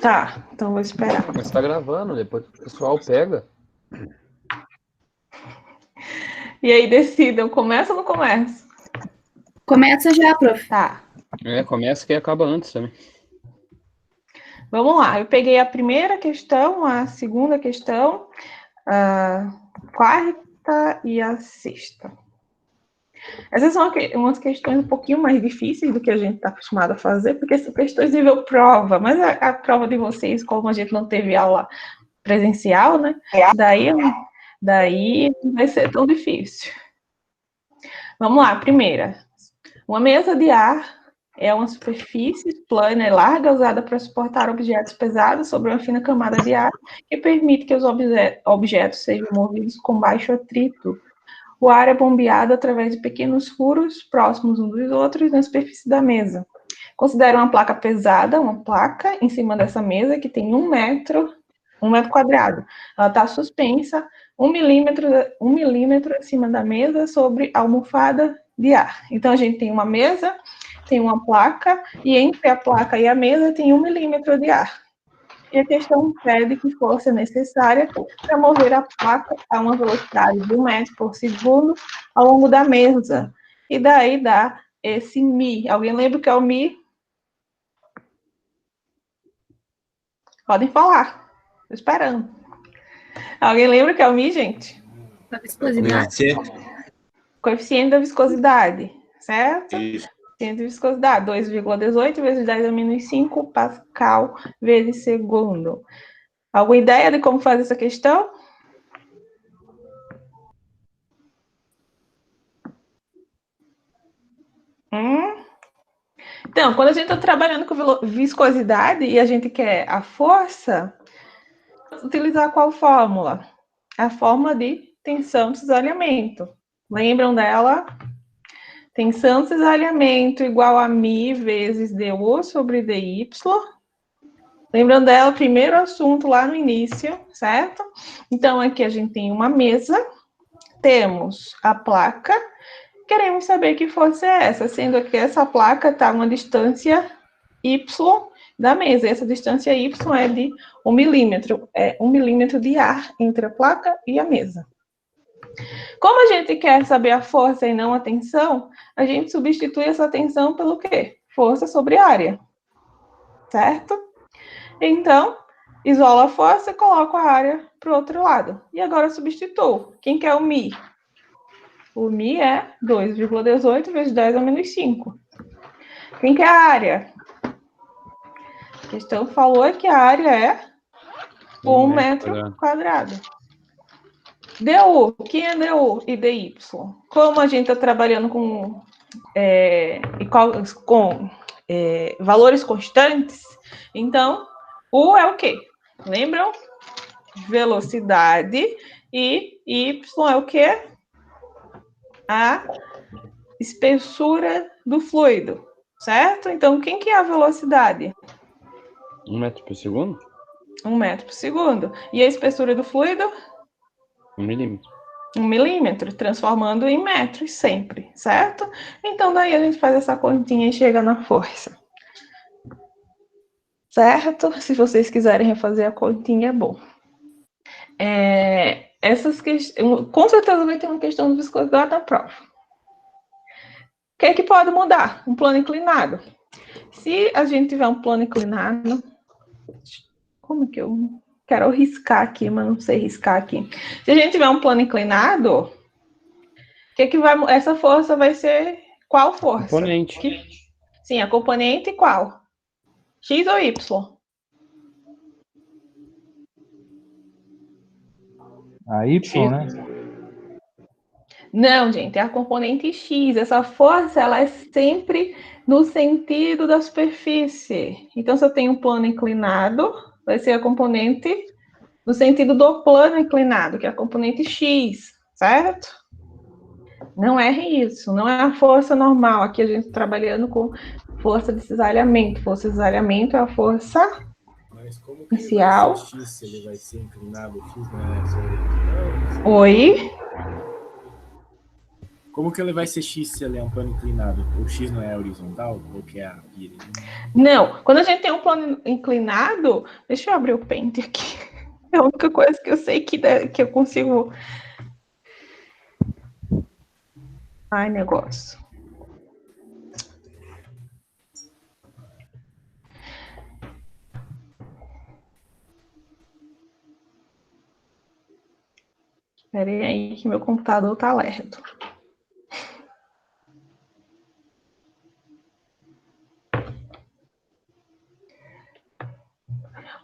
Tá, então vou esperar. Mas tá gravando, depois o pessoal pega. E aí decidam, começa ou não começa? Começa já, prof. Tá, Começa que acaba antes também. vamos lá. Eu peguei a primeira questão, a segunda questão, a quarta e a sexta. Essas são umas questões um pouquinho mais difíceis do que a gente está acostumado a fazer, porque são questões de nível prova, mas a prova de vocês, como a gente não teve aula presencial, né? Daí não vai ser tão difícil. Vamos lá, primeira. Uma mesa de ar é uma superfície plana e larga usada para suportar objetos pesados sobre uma fina camada de ar que permite que os objetos sejam movidos com baixo atrito. O ar é bombeado através de pequenos furos próximos uns dos outros na superfície da mesa. Considere uma placa pesada, uma placa em cima dessa mesa que tem 1 metro quadrado. Ela está suspensa 1 milímetro acima da mesa sobre a almofada de ar. Então, a gente tem uma mesa, tem uma placa, e entre a placa e a mesa tem 1 milímetro de ar. E a questão pede que força é necessária para mover a placa a uma velocidade de 1 metro por segundo ao longo da mesa. E daí dá esse Mi. Alguém lembra o que é o Mi? Podem falar. Estou esperando. Alguém lembra o que é o Mi, gente? A viscosidade. Coeficiente da viscosidade, certo? Isso. Coeficiente de viscosidade, 2,18 vezes 10 a menos 5 Pascal vezes segundo. Alguma ideia de como fazer essa questão? Então, quando a gente está trabalhando com viscosidade e a gente quer a força, utilizar qual fórmula? A fórmula de tensão de cisalhamento. Lembram dela? Tensão de cisalhamento igual a μ vezes du sobre dy. Lembram dela? Primeiro assunto lá no início, certo? Então, aqui a gente tem uma mesa, temos a placa, queremos saber que força é essa, sendo que essa placa está a uma distância y da mesa. Essa distância y é de 1 milímetro. É 1 milímetro de ar entre a placa e a mesa. Como a gente quer saber a força e não a tensão, a gente substitui essa tensão pelo quê? Força sobre área. Certo? Então, isola a força e coloca a área para o outro lado. E agora substituo. Quem quer o Mi? O Mi é 2,18 vezes 10 a menos 5. Quem quer a área? A questão falou que a área é 1 metro quadrado. DU, quem é DU e DY? Como a gente está trabalhando com valores constantes, então, U é o quê? Lembram? Velocidade. E Y é o quê? A espessura do fluido, certo? Então, quem que é a velocidade? 1 metro por segundo? 1 metro por segundo. E a espessura do fluido? 1 milímetro. 1 milímetro, transformando em metros sempre, certo? Então, daí a gente faz essa continha e chega na força. Certo? Se vocês quiserem refazer a continha, é bom. Com certeza vai ter uma questão de viscosidade na prova. O que é que pode mudar? Um plano inclinado. Se a gente tiver um plano inclinado... Como que eu... Quero riscar aqui, mas não sei riscar aqui. Se a gente tiver um plano inclinado, essa força vai ser qual força? Componente. Sim, a componente qual? X ou Y? A Y, né? Não, gente, é a componente X. Essa força, ela é sempre no sentido da superfície. Então, se eu tenho um plano inclinado, vai ser a componente no sentido do plano inclinado, que é a componente X, certo? Não é isso, não é a força normal. Aqui a gente está trabalhando com força de cisalhamento. Força de cisalhamento é a força inicial. Vai ser X, se ele vai ser inclinado, X, né? Oi? Como que ele vai ser x se ele é um plano inclinado? O x não é horizontal? Ou que é a y? Não, quando a gente tem um plano inclinado, deixa eu abrir o Paint aqui. É a única coisa que eu sei que eu consigo. Ai, negócio. Espera aí que meu computador tá lerdo.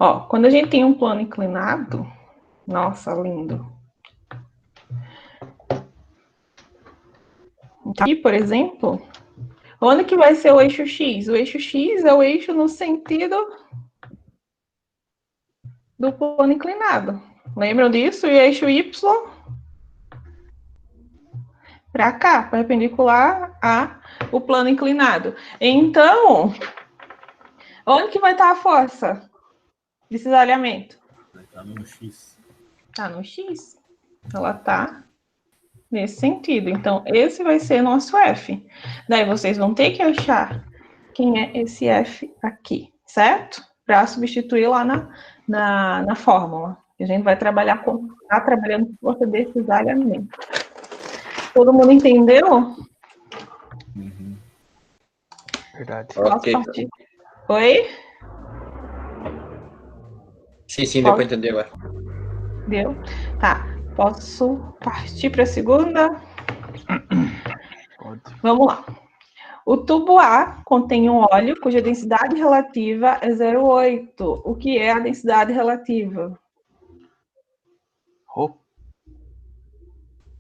Ó, quando a gente tem um plano inclinado, nossa, lindo. Aqui, por exemplo, onde que vai ser o eixo X? O eixo X é o eixo no sentido do plano inclinado. Lembram disso? E o eixo Y para cá, perpendicular ao plano inclinado. Então, onde que vai estar a força de cisalhamento? Vai estar no x. Tá no X. Ela tá nesse sentido. Então, esse vai ser nosso F. Daí, vocês vão ter que achar quem é esse F aqui, certo? Para substituir lá na fórmula. A gente vai trabalhar trabalhando com força de cisalhamento. Todo mundo entendeu? Uhum. Verdade. Posso Ok. partir? Oi? Sim, deu para entender agora. Deu? Tá. Posso partir para a segunda? Pode. Vamos lá. O tubo A contém um óleo cuja densidade relativa é 0,8. O que é a densidade relativa? Oh,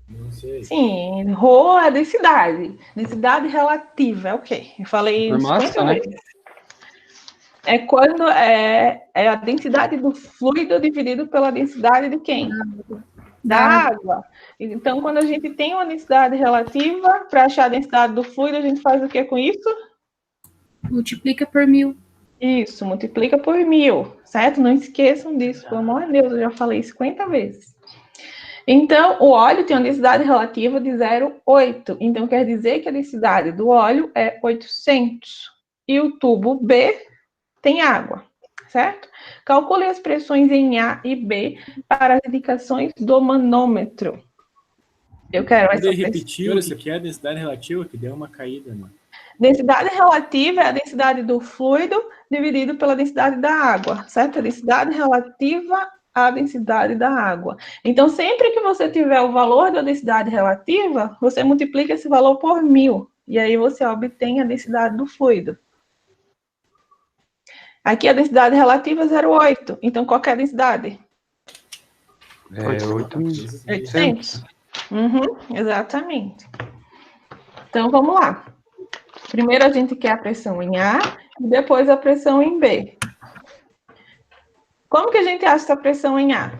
Não sei. Sim, ρ é a densidade. Densidade relativa é o quê? Eu falei Por 50 massa, né? vezes. É quando é a densidade do fluido dividido pela densidade de quem? Da água. Então, quando a gente tem uma densidade relativa, para achar a densidade do fluido, a gente faz o que com isso? Multiplica por 1000. Isso, multiplica por 1000, certo? Não esqueçam disso, pelo amor de Deus, eu já falei 50 vezes. Então, o óleo tem uma densidade relativa de 0,8. Então, quer dizer que a densidade do óleo é 800. E o tubo B tem água, certo? Calcule as pressões em A e B para as indicações do manômetro. Eu quero essa Poder pressão. repetir o que é a densidade relativa, que deu uma caída, né? Densidade relativa é a densidade do fluido dividido pela densidade da água, certo? A densidade relativa à densidade da água. Então, sempre que você tiver o valor da densidade relativa, você multiplica esse valor por 1000. E aí você obtém a densidade do fluido. Aqui a densidade relativa é 0,8. Então, qual que é a densidade? É 800. Uhum, exatamente. Então, vamos lá. Primeiro a gente quer a pressão em A e depois a pressão em B. Como que a gente acha essa pressão em A?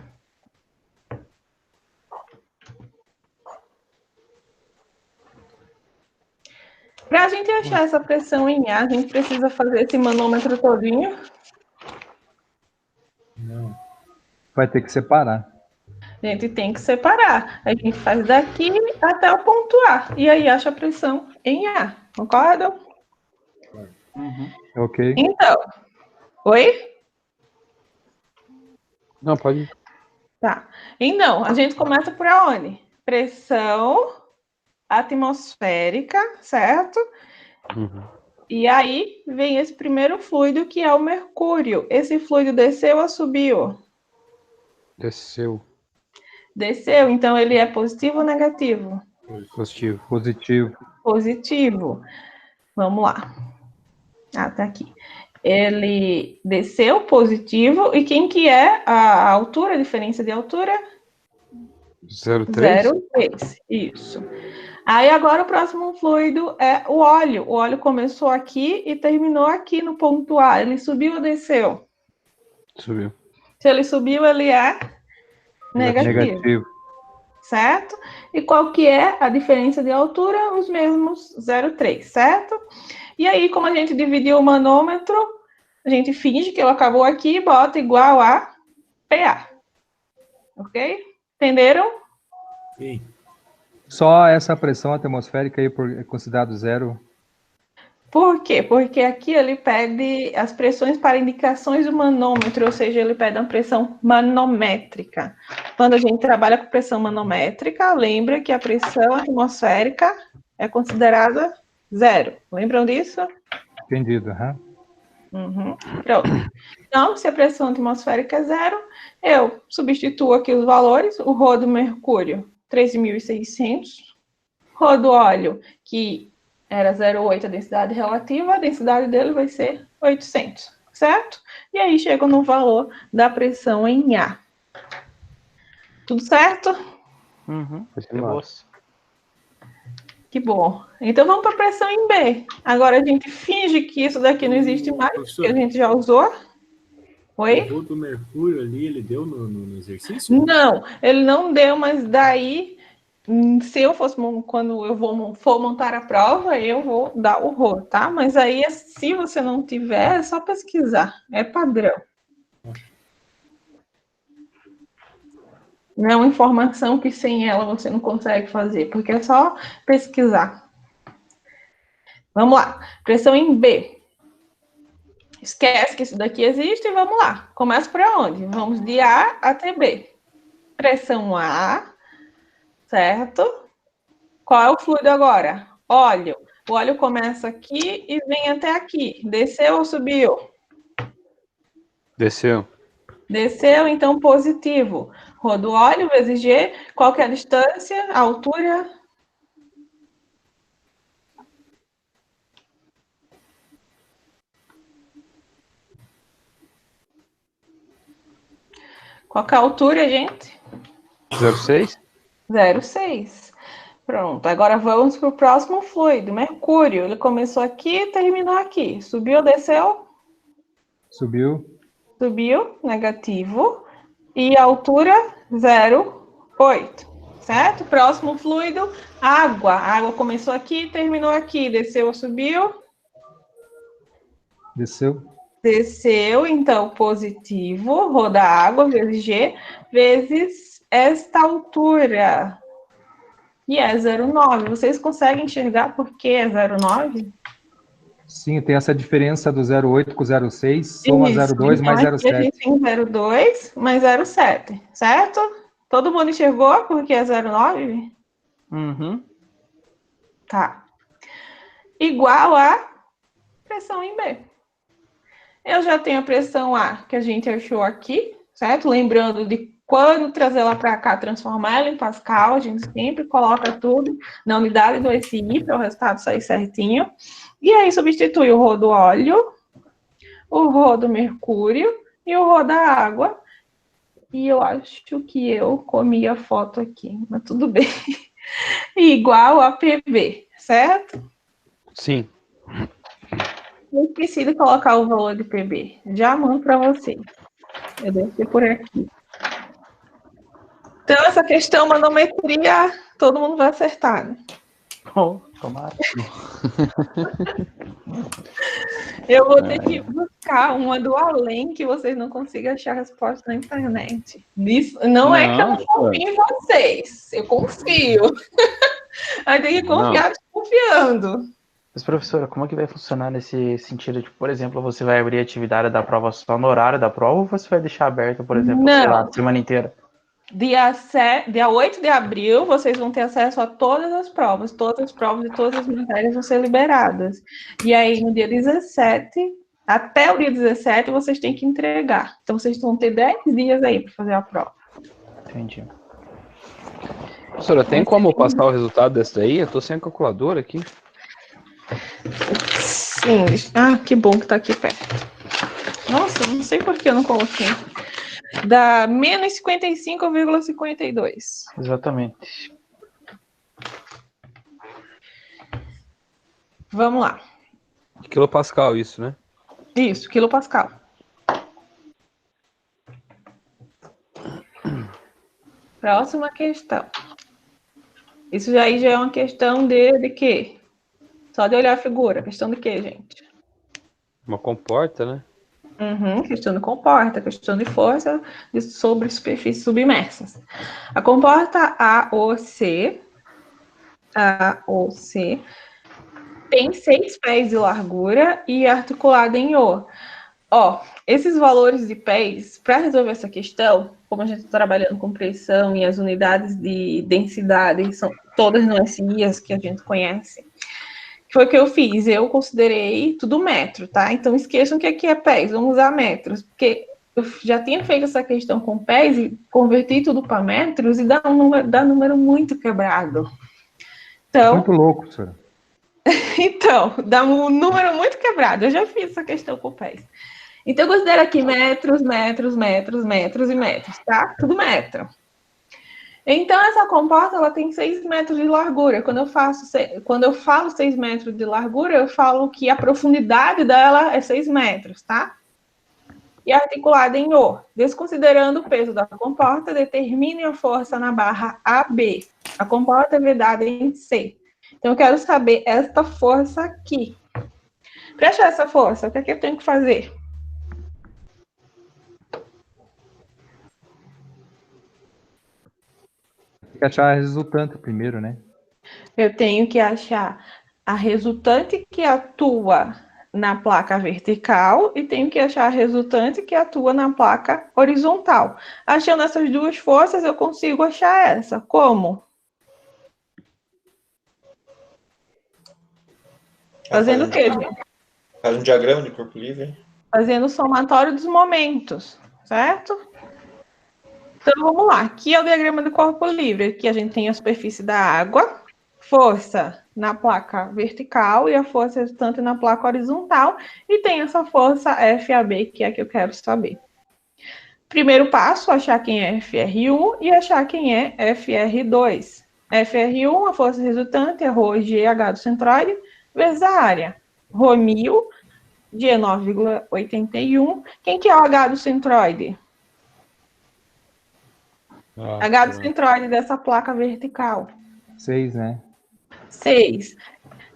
Para a gente achar essa pressão em A, a gente precisa fazer esse manômetro todinho. Não. Vai ter que separar. A gente tem que separar. A gente faz daqui até o ponto A. E aí acha a pressão em A. Concordam? Ok? Então, oi? Não, pode ir. Tá. Então, a gente começa por aonde? Pressão atmosférica, certo? Uhum. E aí vem esse primeiro fluido, que é o mercúrio. Esse fluido desceu ou subiu? Desceu. Desceu, então ele é positivo ou negativo? Positivo. Positivo. Positivo. Vamos lá. Ah, tá aqui. Ele desceu positivo. E quem que é a altura, a diferença de altura? 0,3? 0,3. Isso. Aí agora o próximo fluido é o óleo. O óleo começou aqui e terminou aqui no ponto A. Ele subiu ou desceu? Subiu. Se ele subiu, ele é negativo. Certo? E qual que é a diferença de altura? Os mesmos 0,3, certo? E aí, como a gente dividiu o manômetro, a gente finge que ele acabou aqui e bota igual a PA. Ok? Entenderam? Sim. Só essa pressão atmosférica aí é considerado zero? Por quê? Porque aqui ele pede as pressões para indicações do manômetro, ou seja, ele pede uma pressão manométrica. Quando a gente trabalha com pressão manométrica, lembra que a pressão atmosférica é considerada zero. Lembram disso? Entendido, aham. Uhum. Pronto. Então, se a pressão atmosférica é zero, eu substituo aqui os valores. O Rho do mercúrio, 13.600. Rho do óleo, que era 0,8 a densidade relativa, a densidade dele vai ser 800, certo? E aí chega no valor da pressão em A. Tudo certo? Uhum. Vai ser De massa. boas. Que bom. Então vamos para a pressão em B. Agora a gente finge que isso daqui não existe mais, Professor, porque a gente já usou. Oi? o Rho do mercúrio ali, ele deu no exercício? Não, ele não deu, mas daí, se eu fosse, quando eu for montar a prova, eu vou dar o Rho, tá? Mas aí, se você não tiver, é só pesquisar, é padrão. Não é uma informação que sem ela você não consegue fazer, porque é só pesquisar. Vamos lá, pressão em B. Esquece que isso daqui existe e vamos lá. Começa por onde? Vamos de A até B. Pressão A, certo? Qual é o fluido agora? Óleo. O óleo começa aqui e vem até aqui. Desceu ou subiu? Desceu. Desceu, então positivo. Rho do óleo vezes G. Qual que é a distância? A altura? Qual que é a altura, gente? 0,6? 0,6. Pronto, agora vamos para o próximo fluido, mercúrio. Ele começou aqui e terminou aqui. Subiu ou desceu? Subiu. Subiu, negativo. E a altura, 0,8. Certo? Próximo fluido, água. A água começou aqui e terminou aqui. Desceu ou subiu? Desceu. Desceu, então positivo, Rho da água, vezes G, vezes esta altura. E é 0,9. Vocês conseguem enxergar por que é 0,9? Sim, tem essa diferença do 0,8 com 0,6, soma 0,2 Então, mais aqui a 0,7. gente tem 0,2 mais 0,7, certo? Todo mundo enxergou porque é 0,9? Uhum. Tá. Igual a pressão em B. Eu já tenho a pressão A, que a gente achou aqui, certo? Lembrando de quando trazer ela para cá, transformar ela em Pascal, a gente sempre coloca tudo na unidade do SI para o resultado sair certinho. E aí substitui o Rho do óleo, o Rho do mercúrio e o Rho da água. E eu acho que eu comi a foto aqui, mas tudo bem. Igual a PV, certo? Sim. Eu esqueci de colocar o valor de PB. Já mando para vocês. Eu devo ter por aqui. Então, essa questão manometria, todo mundo vai acertar, né? Oh, tomara. Eu vou ter que buscar uma do além que vocês não consigam achar a resposta na internet. Isso, não é que eu não confio em vocês. Eu confio. Aí tem que confiar desconfiando. Mas, professora, como é que vai funcionar nesse sentido? Tipo, por exemplo, você vai abrir a atividade da prova só no horário da prova ou você vai deixar aberta, por exemplo, sei lá, a semana inteira? Dia 8 de abril, vocês vão ter acesso a todas as provas e todas as matérias vão ser liberadas. E aí, no dia 17, até o dia 17, vocês têm que entregar. Então, vocês vão ter 10 dias aí para fazer a prova. Entendi. Professora, tem como passar o resultado dessa daí? Eu tô sem a calculadora aqui. Sim. Ah, que bom que tá aqui perto. Nossa, não sei por que eu não coloquei. Dá menos 55,52. Exatamente. Vamos lá. Quilopascal isso, né? Isso, quilopascal. Próxima questão. Isso aí já é uma questão de quê? Só de olhar a figura. Questão de quê, gente? Uma comporta, né? Questão de comporta, questão de força sobre superfícies submersas. A comporta AOC AOC, tem 6 pés de largura e articulada em O. Ó, esses valores de pés, para resolver essa questão, como a gente está trabalhando com pressão e as unidades de densidade são todas no SIs que a gente conhece, foi o que eu fiz. Eu considerei tudo metro, tá? Então esqueçam que aqui é pés, vamos usar metros, porque eu já tinha feito essa questão com pés e converti tudo para metros e dá número muito quebrado. Então, Muito louco, professora. então, dá um número muito quebrado. Eu já fiz essa questão com pés. Então, eu considero aqui metros, metros, metros, metros e metros, tá? Tudo metro. Então, essa comporta, ela tem 6 metros de largura. Quando eu falo 6 metros de largura, eu falo que a profundidade dela é 6 metros, tá? E articulada em O. Desconsiderando o peso da comporta, determine a força na barra AB. A comporta é vedada em C. Então, eu quero saber esta força aqui. Para achar essa força, o que é que eu tenho que fazer? Tem que achar a resultante primeiro, né? Eu tenho que achar a resultante que atua na placa vertical e tenho que achar a resultante que atua na placa horizontal. Achando essas duas forças, eu consigo achar essa. Como? Fazendo o quê, gente? Faz um diagrama de corpo livre. Fazendo o somatório dos momentos, certo? Então, vamos lá. Aqui é o diagrama do corpo livre. Aqui a gente tem a superfície da água, força na placa vertical e a força resultante na placa horizontal. E tem essa força FAB, que é a que eu quero saber. Primeiro passo, achar quem é FR1 e achar quem é FR2. FR1, a força resultante, é ρGH do centroide, vezes a área. Ρ1000, de 9,81. Quem que é o H do centroide? H do centroide dessa placa vertical. 6, né? 6.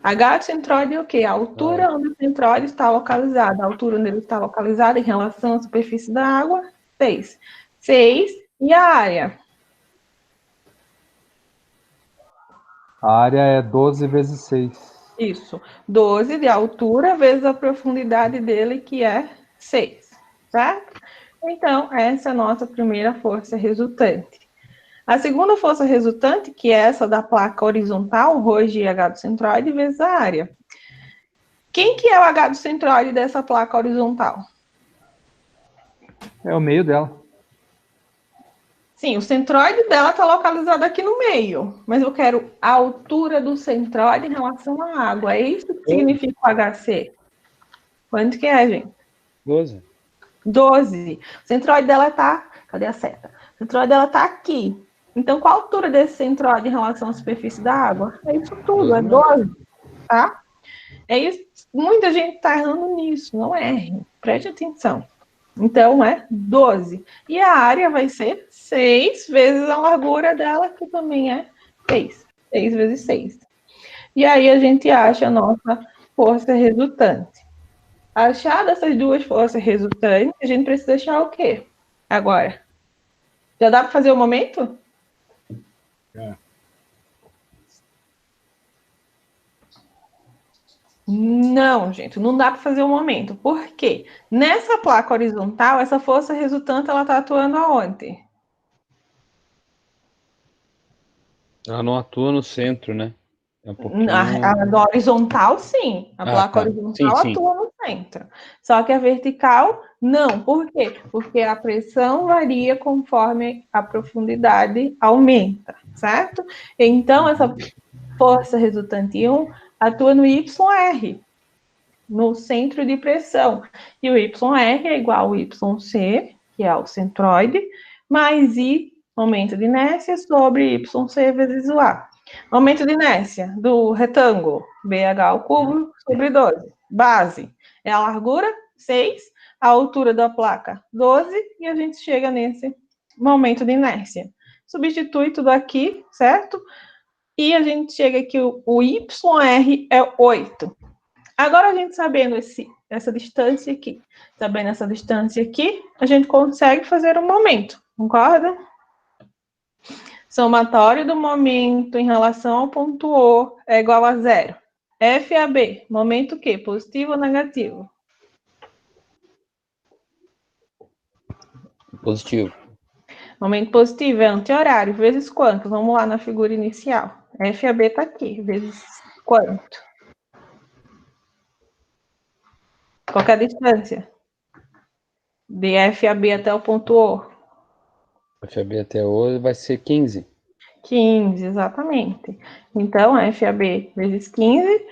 H do centroide é o quê? A altura onde o centroide está localizado. A altura onde ele está localizado em relação à superfície da água, 6. 6. E a área? A área é 12 vezes 6. Isso. 12 de altura vezes a profundidade dele, que é 6. Certo? Então, essa é a nossa primeira força resultante. A segunda força resultante, que é essa da placa horizontal, ρGH do centroide, vezes a área. Quem que é o H do centroide dessa placa horizontal? É o meio dela. Sim, o centroide dela está localizado aqui no meio, mas eu quero a altura do centroide em relação à água. É isso que significa o HC. Quanto que é, gente? 12. 12. O centroide dela está... Cadê a seta? O centroide dela está aqui. Então, qual a altura desse centroide em relação à superfície da água? É isso tudo, é 12, tá? É isso. Muita gente está errando nisso, não erre. Preste atenção. Então, é 12. E a área vai ser 6 vezes a largura dela, que também é 6. 6 vezes 6. E aí a gente acha a nossa força resultante. Achar dessas duas forças resultantes, a gente precisa achar o quê? Agora. Já dá para fazer o momento? Não, gente, não dá para fazer o momento. Por quê? Nessa placa horizontal, essa força resultante, ela está atuando aonde? Ela não atua no centro, né? É um pouquinho... A do horizontal, sim. A placa horizontal Sim. atua no centro. Só que a vertical, não. Por quê? Porque a pressão varia conforme a profundidade aumenta, certo? Então, essa força resultante 1 atua no YR, no centro de pressão. E o YR é igual ao YC, que é o centroide, mais I, momento de inércia, sobre YC vezes o A. Momento de inércia do retângulo, BH ao cubo sobre 12. Base é a largura, 6, a altura da placa, 12, e a gente chega nesse momento de inércia. Substitui tudo aqui, certo? E a gente chega aqui, o YR é 8. Agora, a gente sabendo essa distância aqui, sabendo essa distância aqui, a gente consegue fazer um momento, concorda? Somatório do momento em relação ao ponto O é igual a 0. FAB, momento Q, positivo ou negativo? Positivo. Momento positivo é anti-horário, vezes quanto? Vamos lá na figura inicial. FAB está aqui, vezes quanto? Qual que é a distância? De FAB até o ponto O? FAB até hoje vai ser 15. 15, exatamente. Então, FAB vezes 15.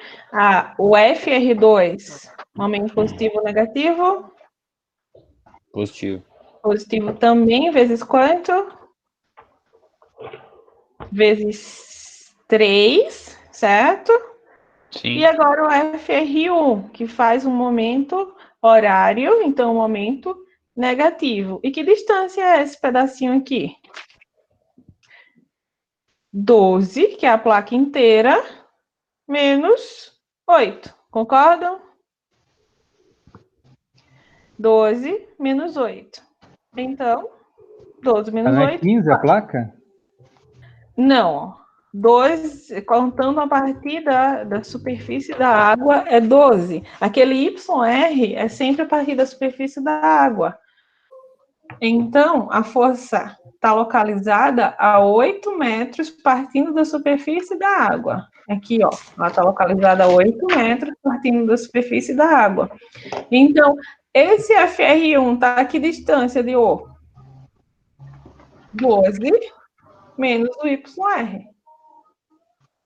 O FR2, momento positivo ou negativo? Positivo. Positivo também, vezes quanto? Vezes 3, certo? Sim. E agora o FR1, que faz um momento horário, então um momento negativo. E que distância é esse pedacinho aqui? 12, que é a placa inteira, menos 8. Concordam? 12 menos 8. Então, 12 menos Não é 8. 15 a placa? Não. 2, contando a partir da superfície da água, é 12. Aquele YR é sempre a partir da superfície da água. Então, a força está localizada a 8 metros partindo da superfície da água. Aqui, ó, ela está localizada a 8 metros partindo da superfície da água. Então, esse FR1 está a que distância de O? 12 menos o YR.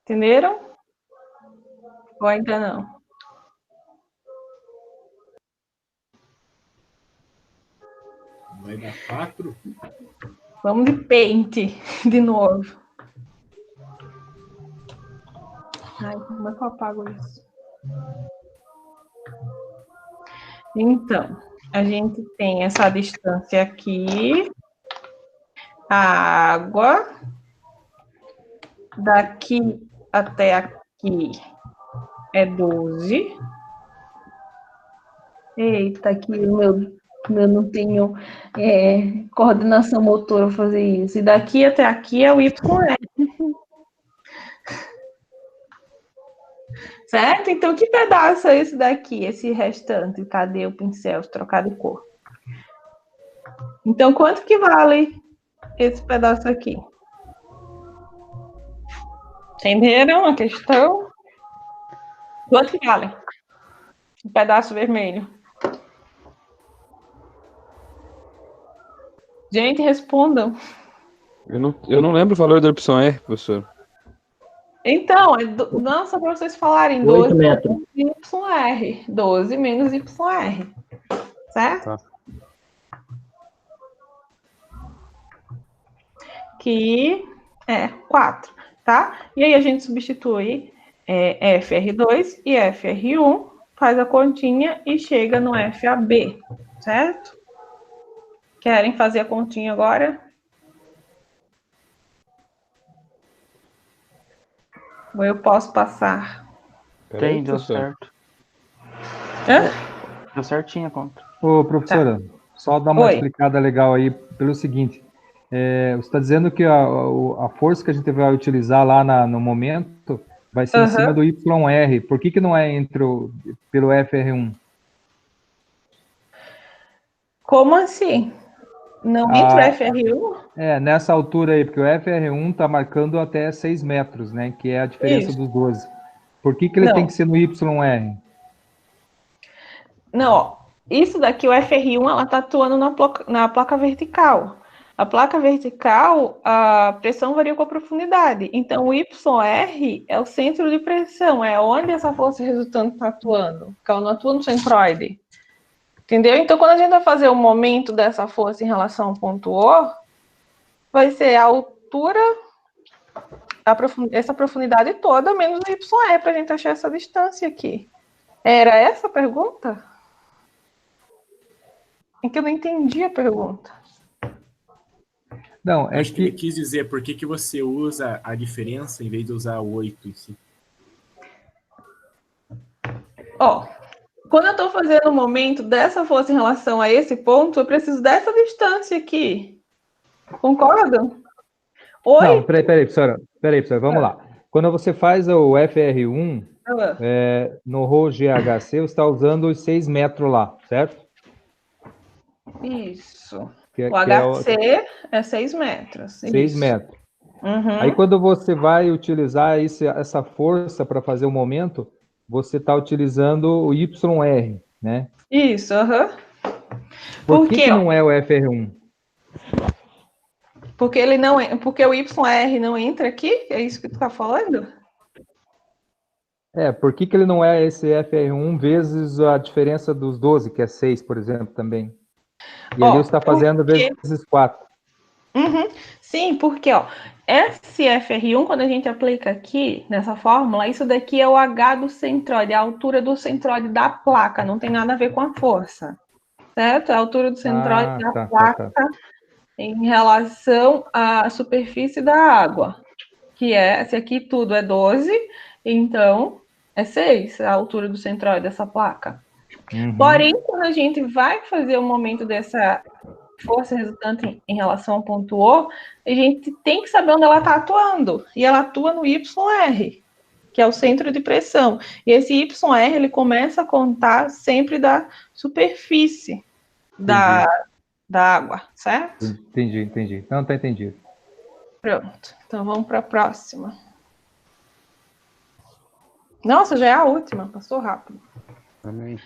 Entenderam? Ou ainda não? Vai dar 4? Vamos de pente de novo. Ai, como é que eu apago isso? Então, a gente tem essa distância aqui. A água. Daqui até aqui é 12. Eita, aqui eu não tenho coordenação motora para fazer isso. E daqui até aqui é o YR. Certo? Então, que pedaço é esse daqui, esse restante? Cadê o pincel? Trocar de cor. Então, quanto que vale esse pedaço aqui? Entenderam a questão? Quanto que vale? O pedaço vermelho. Gente, respondam. Eu não lembro o valor da opção R, professor. Então, nossa, para vocês falarem 8 12 metros. menos YR. 12 menos YR. Certo? Tá. Que é 4, tá? E aí a gente substitui FR2 e FR1, faz a continha e chega no FAB, certo? Querem fazer a continha agora? Ou eu posso passar? Tem, deu certo. Hã? Deu certinho a conta. Ô, professora, só dar uma Oi. explicada legal aí pelo seguinte. Você está dizendo que a força que a gente vai utilizar lá no momento vai ser em cima do YR. Por que não é pelo FR1? Como assim? Não entra o FR1? Nessa altura aí, porque o FR1 está marcando até 6 metros, né? Que é a diferença dos 12. Por que ele tem que ser no YR? Não, ó, isso daqui, o FR1, ela está atuando na placa vertical. A placa vertical, a pressão varia com a profundidade. Então, o YR é o centro de pressão, é onde essa força resultante está atuando, porque ela não atua no centroide. Entendeu? Então, quando a gente vai fazer o momento dessa força em relação ao ponto O, vai ser a altura, essa profundidade toda, menos o YR, para a gente achar essa distância aqui. Era essa a pergunta? É que eu não entendi a pergunta. Não, Acho que ele quis dizer por que você usa a diferença em vez de usar o 8 em si. Ó, quando eu estou fazendo o momento dessa força em relação a esse ponto, eu preciso dessa distância aqui. Concordam? Oi? Não, peraí, professora. Vamos lá. Quando você faz o FR1, no RO GHC, você está usando os 6 metros lá, certo? Isso. Que O é HC é 6 metros. 6 Isso. metros. Uhum. Aí quando você vai utilizar essa força para fazer o momento, você está utilizando o YR, né? Isso, aham. Por Por que quê? que não é o FR1? Porque ele não é, porque o YR não entra aqui? É isso que tu tá falando? Por que que ele não é esse FR1 vezes a diferença dos 12, que é 6, por exemplo, também? E ali você está fazendo vezes 4. Uhum. Sim, porque ó, esse FR1, quando a gente aplica aqui nessa fórmula, isso daqui é o H do centroide, a altura do centroide da placa, não tem nada a ver com a força, certo? É a altura do centroide da placa em relação à superfície da água, que é, esse aqui tudo é 12, então é 6 a altura do centroide dessa placa. Uhum. Porém, quando a gente vai fazer o momento dessa força resultante em relação ao ponto O, a gente tem que saber onde ela está atuando. E ela atua no YR, que é o centro de pressão. E esse YR, ele começa a contar sempre da superfície da água, certo? Entendi. Não, tá entendido. Pronto. Então, vamos para a próxima. Nossa, já é a última. Passou rápido. Amém.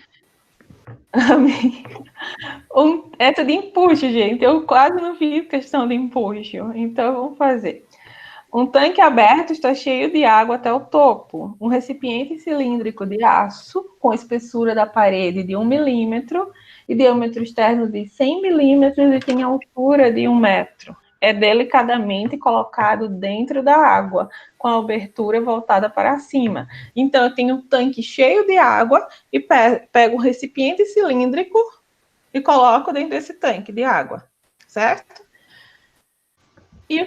Essa de empuxo, gente. Eu quase não fiz questão de empuxo. Então, vamos fazer. Um tanque aberto está cheio de água até o topo. Um recipiente cilíndrico de aço com espessura da parede de 1 milímetro e diâmetro externo de 100 milímetros e tem altura de 1 metro. É delicadamente colocado dentro da água, com a abertura voltada para cima. Então, eu tenho um tanque cheio de água e pego um recipiente cilíndrico e coloco dentro desse tanque de água, certo? E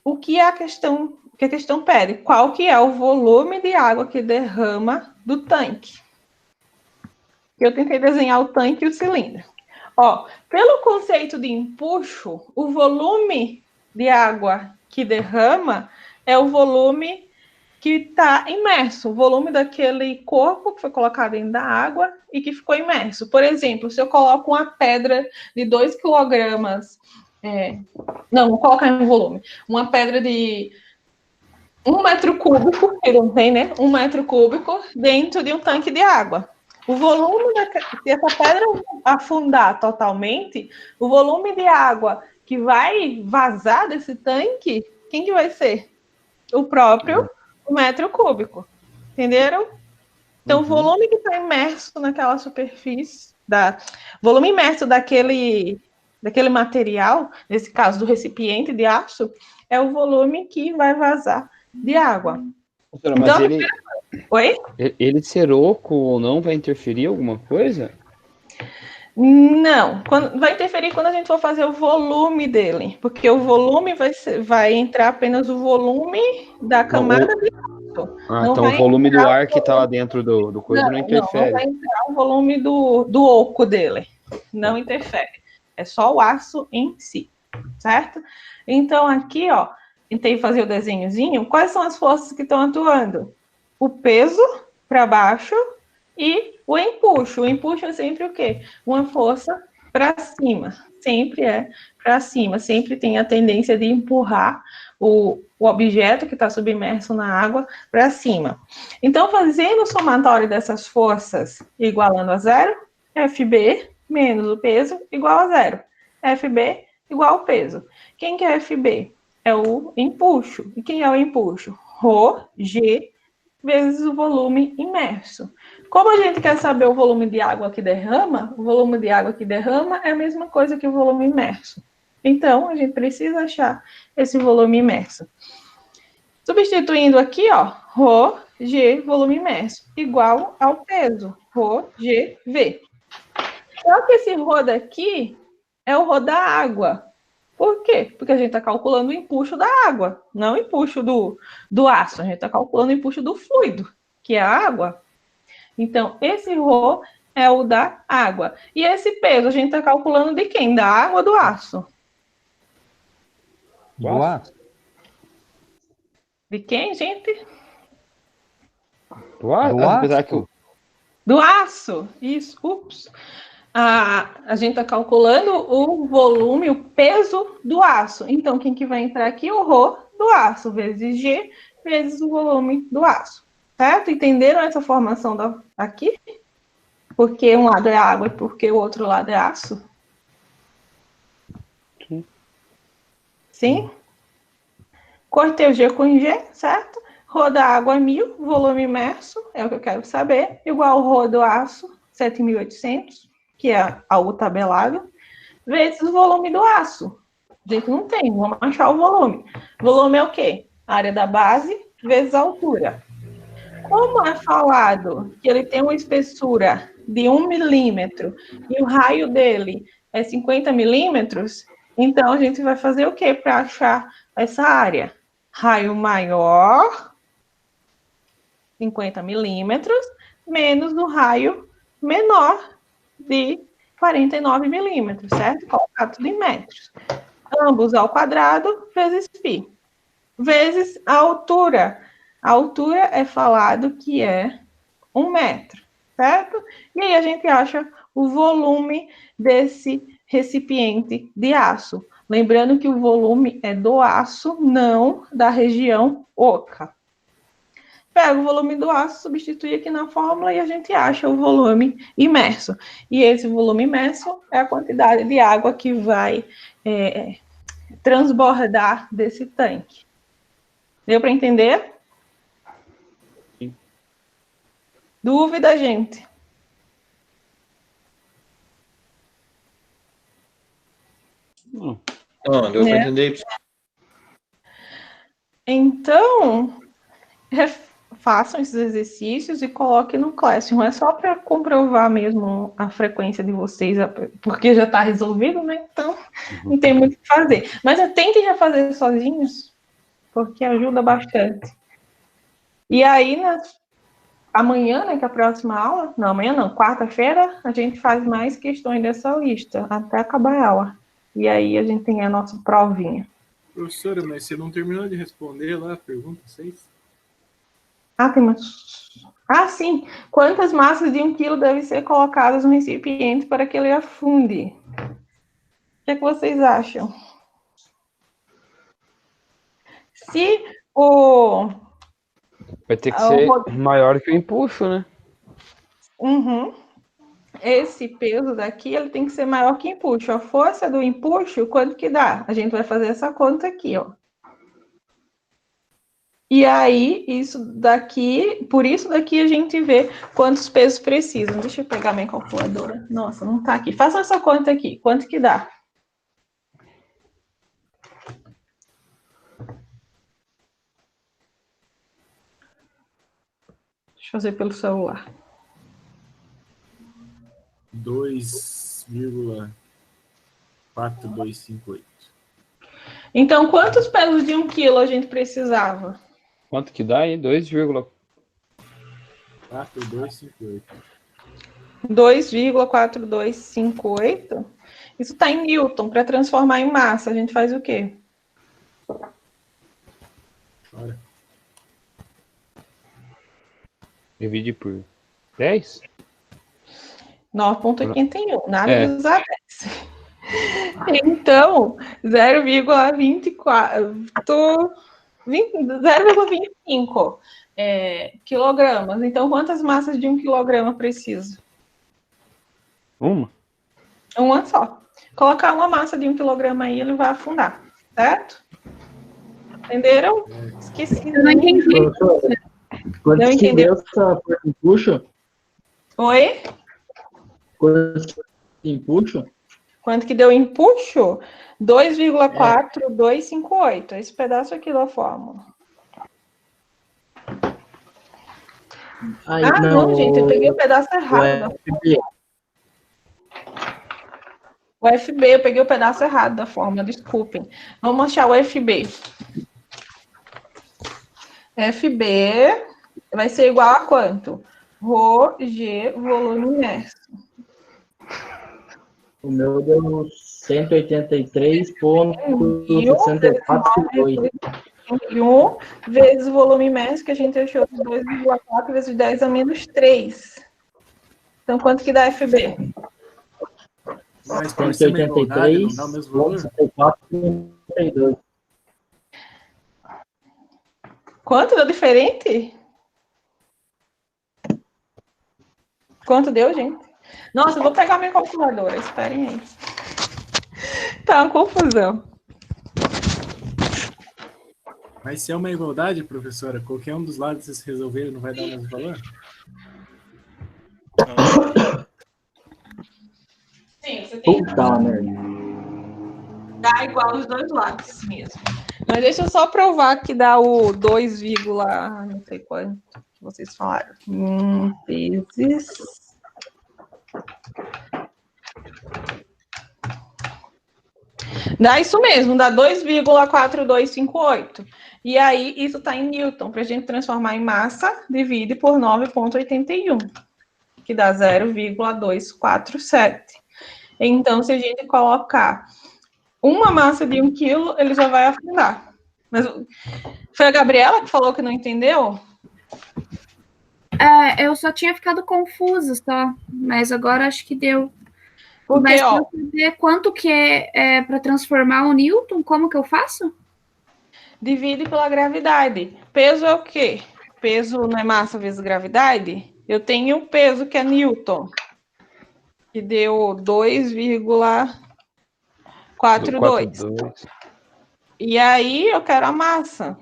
o que a questão pede? Qual que é o volume de água que derrama do tanque? Eu tentei desenhar o tanque e o cilindro. Ó, pelo conceito de empuxo, o volume de água que derrama é o volume que está imerso, o volume daquele corpo que foi colocado dentro da água e que ficou imerso. Por exemplo, se eu coloco uma pedra de 2 quilogramas, não, vou colocar em volume, uma pedra de 1 metro cúbico, que não tem, né? 1 metro cúbico dentro de um tanque de água. O volume, se essa pedra afundar totalmente, o volume de água que vai vazar desse tanque, quem que vai ser? O próprio 1 metro cúbico. Entenderam? Então, o volume que está imerso naquela superfície, volume imerso daquele material, nesse caso do recipiente de aço, é o volume que vai vazar de água. Professora, mas Então, Oi? Ele ser oco ou não vai interferir alguma coisa? Não, vai interferir quando a gente for fazer o volume dele, porque o volume vai entrar apenas o volume da camada de aço. Então o volume do ar que está lá dentro do coisa não interfere. Não vai entrar o volume do oco dele, não interfere. É só o aço em si, certo? Então aqui, ó, tentei fazer o desenhozinho. Quais são as forças que estão atuando? O peso para baixo e o empuxo. O empuxo é sempre o quê? Uma força para cima. Sempre é para cima. Sempre tem a tendência de empurrar o objeto que está submerso na água para cima. Então, fazendo o somatório dessas forças igualando a zero, FB menos o peso igual a zero. FB igual ao peso. Quem que é FB? É o empuxo. E quem é o empuxo? Rho, G, vezes o volume imerso. Como a gente quer saber o volume de água que derrama, o volume de água que derrama é a mesma coisa que o volume imerso. Então, a gente precisa achar esse volume imerso. Substituindo aqui, ó, Rho, G, volume imerso, igual ao peso, Rho, G, V. Só que esse Rho daqui é o Rho da água. Por quê? Porque a gente está calculando o empuxo da água, não o empuxo do aço. A gente está calculando o empuxo do fluido, que é a água. Então, esse Rho é o da água. E esse peso, a gente está calculando de quem? Da água ou do aço? Do aço. De quem, gente? Do aço? Do Apesar aço? que eu... Do aço. Isso, ups. A gente está calculando o volume, o peso do aço. Então, quem que vai entrar aqui? O Rho do aço, vezes G, vezes o volume do aço. Certo? Entenderam essa formação aqui? Porque um lado é água e porque o outro lado é aço? Sim. Sim? Cortei o G com G, certo? Rho da água 1.000, volume imerso, é o que eu quero saber, igual ao Rho do aço, 7.800, que é algo tabelável, vezes o volume do aço. A gente não tem, vamos achar o volume. Volume é o quê? A área da base vezes a altura. Como é falado que ele tem uma espessura de 1 milímetro e o raio dele é 50 milímetros, então a gente vai fazer o quê para achar essa área? Raio maior, 50 milímetros, menos o raio menor de 49 milímetros, certo? Colocar tudo em metros. Ambos ao quadrado vezes π. Vezes a altura. A altura é falado que é 1 metro, certo? E aí a gente acha o volume desse recipiente de aço. Lembrando que o volume é do aço, não da região oca. Pega o volume do aço, substitui aqui na fórmula e a gente acha o volume imerso. E esse volume imerso é a quantidade de água que vai transbordar desse tanque. Deu para entender? Sim. Dúvida, gente? Não, deu para entender. Então, façam esses exercícios e coloquem no Classroom. É só para comprovar mesmo a frequência de vocês, porque já está resolvido, né? Então, não tem muito o que fazer. Mas tentem já fazer sozinhos, porque ajuda bastante. E aí, amanhã, né, que é a próxima aula, não, amanhã não, quarta-feira, a gente faz mais questões dessa lista, até acabar a aula. E aí a gente tem a nossa provinha. Professora, mas você não terminou de responder lá a pergunta 6? Sim. Quantas massas de 1 quilo devem ser colocadas no recipiente para que ele afunde? O que é que vocês acham? Se o... Vai ter que ser maior que o empuxo, né? Esse peso daqui, ele tem que ser maior que o empuxo. A força do empuxo, quanto que dá? A gente vai fazer essa conta aqui, ó. E aí, por isso daqui a gente vê quantos pesos precisam. Deixa eu pegar minha calculadora. Nossa, não tá aqui. Faça essa conta aqui. Quanto que dá? Deixa eu fazer pelo celular. 2,4258. Então, quantos pesos de 1 quilo a gente precisava? Quanto que dá aí? 2,4258. 2,4258? Isso está em Newton. Para transformar em massa, a gente faz o quê? Olha. Divide por 10? 9,81. Nada de usar 10. Então, 0,25 quilogramas. Então, quantas massas de 1 quilograma precisa? Uma? Uma só. Colocar uma massa de 1 quilograma aí, ele vai afundar, certo? Entenderam? Esqueci. Eu não entendi. Quanto Não que entendeu? deu essa empuxo? Oi? Quanto que empuxo? Quanto que deu empuxo? 2,4258. Esse pedaço aqui da fórmula. Ai, Não, gente, eu peguei o pedaço errado. O FB, eu peguei o pedaço errado da fórmula, desculpem. Vamos achar o FB. FB vai ser igual a quanto? Rho G volume imerso. O meu deu 183,64,2. 2,81 vezes o volume imerso, que a gente achou de 2,4 vezes 10 a menos 3. Então, quanto que dá FB? Mas por ser uma igualdade, não dá o mesmo valor? 164,32. Quanto deu diferente? Quanto deu, gente? Nossa, eu vou pegar minha calculadora, esperem aí. Tá uma confusão. Mas se é uma igualdade, professora, qualquer um dos lados vocês resolverem não vai dar o mesmo valor? Sim, você tem que Puta merda. dar igual os dois lados mesmo. Mas deixa eu só provar que dá o 2, não sei quanto que vocês falaram. Vezes... Dá isso mesmo, dá 2,4258. E aí, isso está em Newton. Para a gente transformar em massa, divide por 9,81, que dá 0,247. Então, se a gente colocar uma massa de 1 quilo, ele já vai afundar. Mas foi a Gabriela que falou que não entendeu? Eu só tinha ficado confusa, só. Mas agora acho que deu. Porque, Mas ó, para saber quanto que é para transformar o Newton, como que eu faço? divide pela gravidade. Peso é o quê? Peso não é massa vezes gravidade? Eu tenho o peso que é Newton, que deu 2,42. E aí eu quero a massa.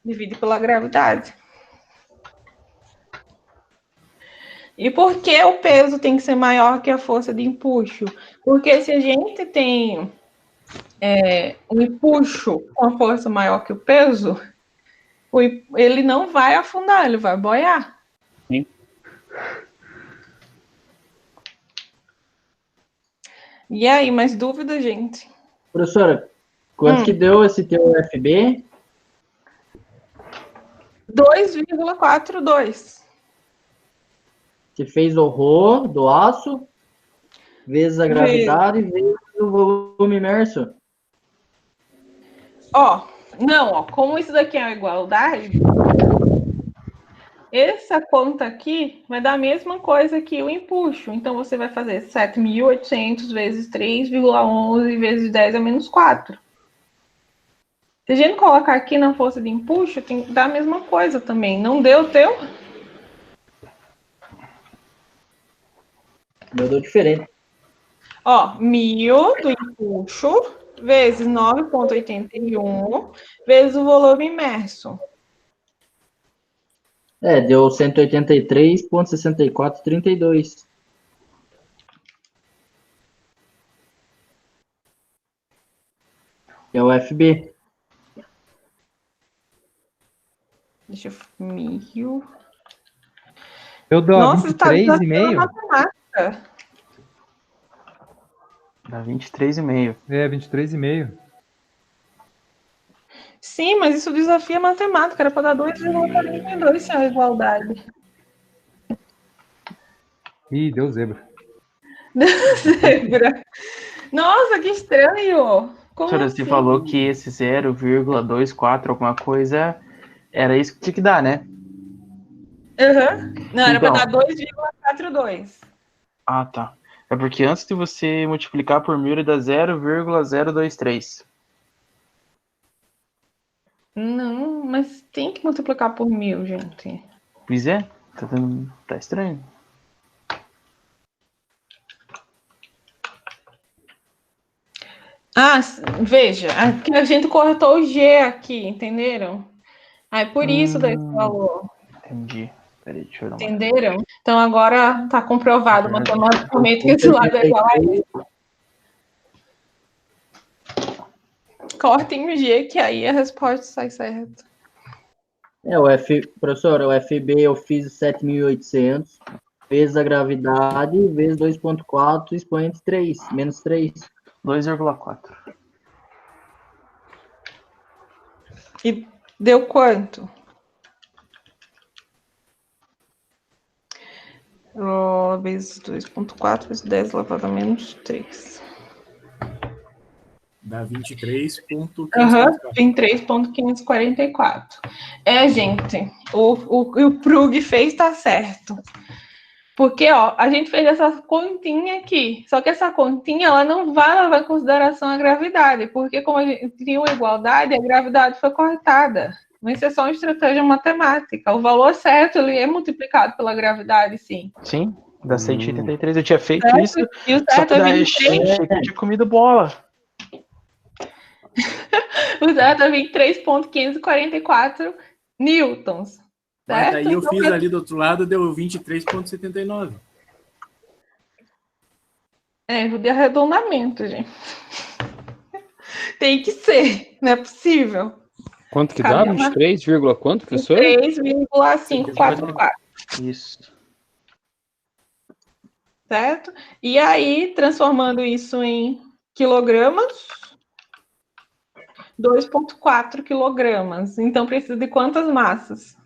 Divide pela gravidade. E por que o peso tem que ser maior que a força de empuxo? Porque se a gente tem um empuxo com a força maior que o peso, ele não vai afundar, ele vai boiar. Sim. E aí, mais dúvida, gente? Professora, quanto que deu esse teu FB? 2,42. Você fez o Rho do aço, vezes a gravidade, vezes o volume imerso. Como isso daqui é uma igualdade, essa conta aqui vai dar a mesma coisa que o empuxo. Então, você vai fazer 7.800 vezes 3,11 vezes 10 a menos 4. Se a gente colocar aqui na força de empuxo, tem que dar a mesma coisa também. Não deu o teu? Deu diferente. 1.000 do empuxo vezes 9,81 vezes o volume imerso. Deu 183,6432. É o FB. Deixa eu... 1.000. Eu dou Nossa, 23,5. matemática. Dá 23,5. 23,5. Sim, mas isso desafia matemática. Era para dar 2,42 se é a igualdade. Ih, deu zebra. Zebra. Nossa, que estranho. Como Professora, assim? você falou que esse 0,24 alguma coisa era isso que tinha que dar, né? Não, era Então. para dar 2,42. Ah, tá. É porque antes de você multiplicar por 1.000, ele dá 0,023. Não, mas tem que multiplicar por 1.000, gente. Pois é, tá estranho. Veja, aqui a gente cortou o G aqui, entenderam? Aí por isso daí esse valor. Entendi. Peraí, deixa eu dar uma... Entenderam? Então agora está comprovado matematicamente que esse lado é igual a isso. Cortem o G, que aí a resposta sai certa. Professor, o FB eu fiz 7.800, vezes a gravidade, vezes 2,4, expoente 3, menos 3. 2,4. E deu quanto? Vezes 2,4 vezes 10 elevado a menos 3. Dá 23,544. Aham, 23,544. Gente, o Prug fez tá certo. Porque, ó, a gente fez essa continha aqui. Só que essa continha, ela não vai levar em consideração a gravidade. Porque como a gente tinha uma igualdade, a gravidade foi cortada. Mas isso é só uma estratégia matemática. O valor certo, ele é multiplicado pela gravidade, sim. Sim, dá 183. Eu tinha feito Certo? isso, E o só certo que é daí 23. achei que eu tinha comido bola. O certo é 23,544 newtons. Mas Certo? daí eu Então, fiz ali do outro lado, deu 23,79. De arredondamento, gente. Tem que ser, não é possível. Quanto que Cadê dá? a 23, quanto, professor? 3,544, Isso. certo? E aí, transformando isso em quilogramas, 2,4 quilogramas. Então, precisa de quantas massas?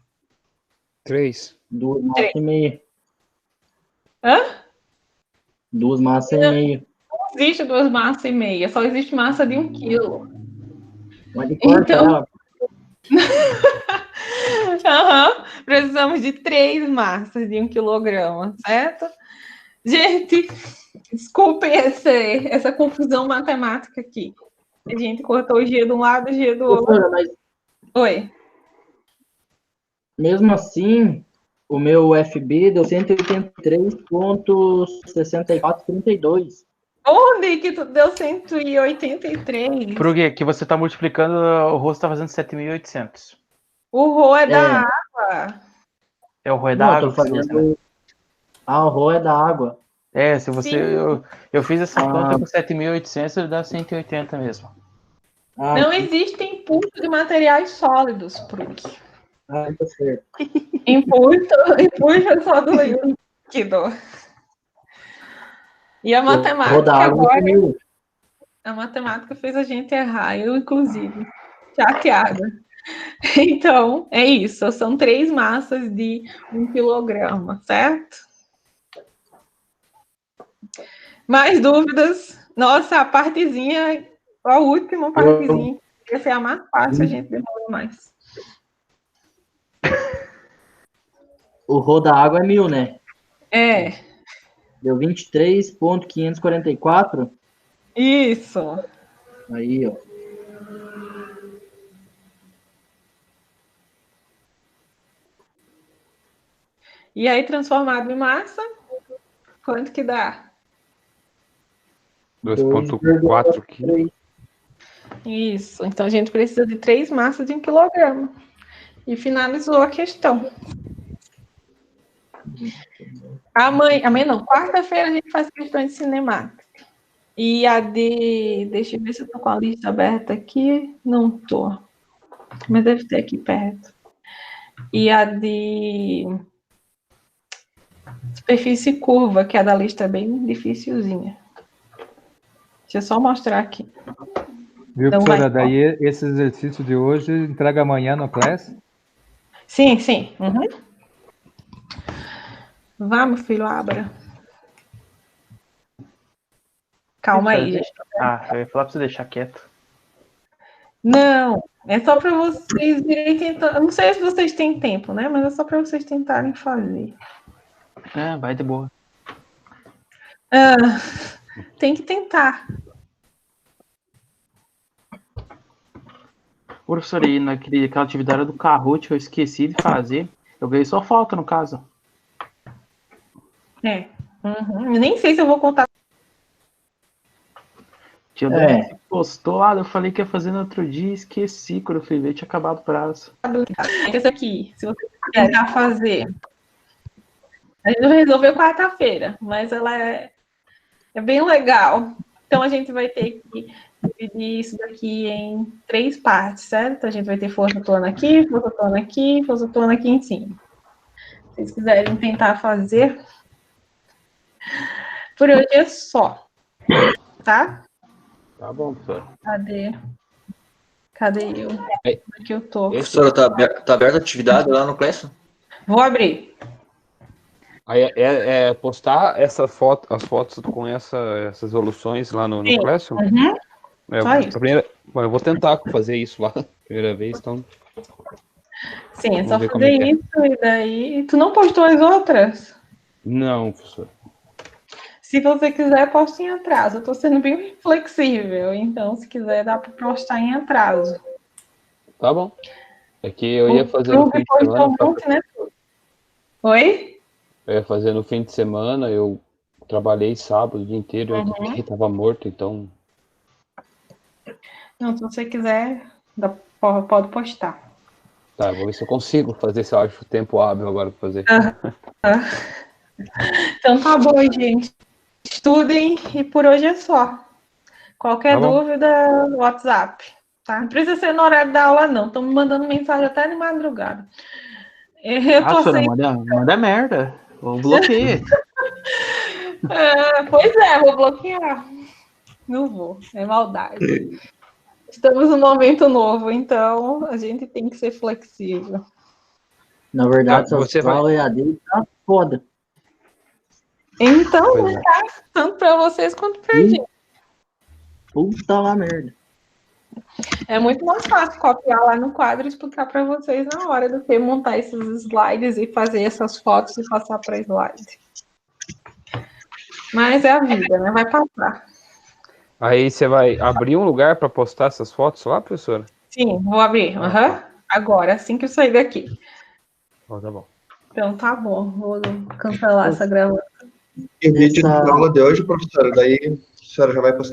3. 2 massas e meia. Hã? 2 massas e meia. Não existe 2 massas e meia, só existe massa de 1 quilo. Pode cortar Então- ela. Precisamos de 3 massas de 1 quilograma, certo? Gente, desculpem essa confusão matemática aqui. A gente cortou o G de um lado e o G do outro. Professora, mas Oi. mesmo assim, o meu FB deu 183,6432. Onde que tu deu 183? Por quê? Que você tá multiplicando, o rosto tá fazendo 7.800. O Rho é da água. É o rho da Não, eu água tô que você usa, né? fazendo. Ah, o Rho é da água. É, se você. Sim. Eu fiz essa Ah. conta com 7.800, dá 180 mesmo. Ah, Não existe impulso de materiais sólidos, Prug. tá certo. Impulso é só do líquido. E a O Rho matemática da água agora, sumiu. a matemática fez a gente errar, eu inclusive, chateada. Então, é isso, são 3 massas de 1 quilograma, certo? Mais dúvidas? Nossa, a partezinha, a última partezinha, que ia ser a mais fácil, a gente demora mais. O Rho da água é 1000, né? É, Deu 23,544. isso. Aí, ó. E aí, transformado em massa, quanto que dá? 2,4 aqui. Isso. Então, a gente precisa de 3 massas de 1 quilograma. E finalizou a questão. Amanhã não, quarta-feira a gente faz questões de cinemática. E a de... Deixa eu ver se eu tô com a lista aberta aqui. Não tô. Mas deve ter aqui perto. E a de... superfície curva, que é da lista bem dificilzinha. Deixa eu só mostrar aqui. Viu, Então, professora? vai. Daí esse exercício de hoje entrega amanhã no Class? Sim, sim. Uhum. Vamos, filho, abra. Calma aí, gente. Ah, eu ia falar pra você deixar quieto. Não, é só para vocês irem tentando. Eu não sei se vocês têm tempo, né? Mas é só para vocês tentarem fazer. É, vai de boa. Tem que tentar. Professor, aí naquela atividade do Kahoot que eu esqueci de fazer, eu ganhei só falta, no caso. É. Uhum. Eu nem sei se eu vou contar. Tinha que postou lá, eu falei que ia fazer no outro dia, esqueci, quando eu fui ver, tinha acabado o prazo. Esse aqui, se você tentar fazer. A gente resolveu quarta-feira, mas ela é bem legal. Então a gente vai ter que dividir isso daqui em 3 partes, certo? A gente vai ter força plana aqui, força plana aqui, força plana aqui em cima. Se vocês quiserem tentar fazer, por hoje é só, tá? Tá bom, professor. Cadê eu? Aqui eu tô. Professora, tá aberta a atividade lá no Classroom? Vou abrir. Aí postar essa foto, as fotos com essas resoluções lá no Sim. Classroom? Uhum. Só isso. Bom, eu vou tentar fazer isso lá, primeira vez, então. Sim, é só Vamos ver como fazer é que é. isso e daí. Tu não postou as outras? Não, professor. Se você quiser, posta em atraso. Eu tô sendo bem flexível, então se quiser dá para postar em atraso. Tá bom. É que eu ia fazer O no fim de postou semana. um monte, né? Oi? Eu ia fazer no fim de semana, eu trabalhei sábado o dia inteiro, eu tava morto, então. Não, se você quiser, pode postar. Tá, eu vou ver se eu consigo fazer, se eu acho o tempo hábil agora pra fazer. Então tá bom, gente. Estudem e por hoje é só. Qualquer Tá bom. dúvida, WhatsApp. Tá? Não precisa ser no horário da aula, não. Estão me mandando mensagem até de madrugada. Eu tô Senhora, sem... manda merda. Eu bloqueei. Pois é, vou bloquear. Não vou, é maldade. Estamos num momento novo, então a gente tem que ser flexível. Na verdade, Então, essa aula EAD tá foda. Então, Pois é. tá tanto para vocês quanto para a gente. Puta lá merda. É muito mais fácil copiar lá no quadro e explicar para vocês na hora do que montar esses slides e fazer essas fotos e passar para slide. Mas é a vida, né? Vai passar. Aí você vai abrir um lugar para postar essas fotos lá, professora? Sim, vou abrir. Agora, assim que eu sair daqui. Oh, tá bom. Então tá bom, vou cancelar essa gravação. E o vídeo da aula de hoje, professora, daí a senhora já vai postar?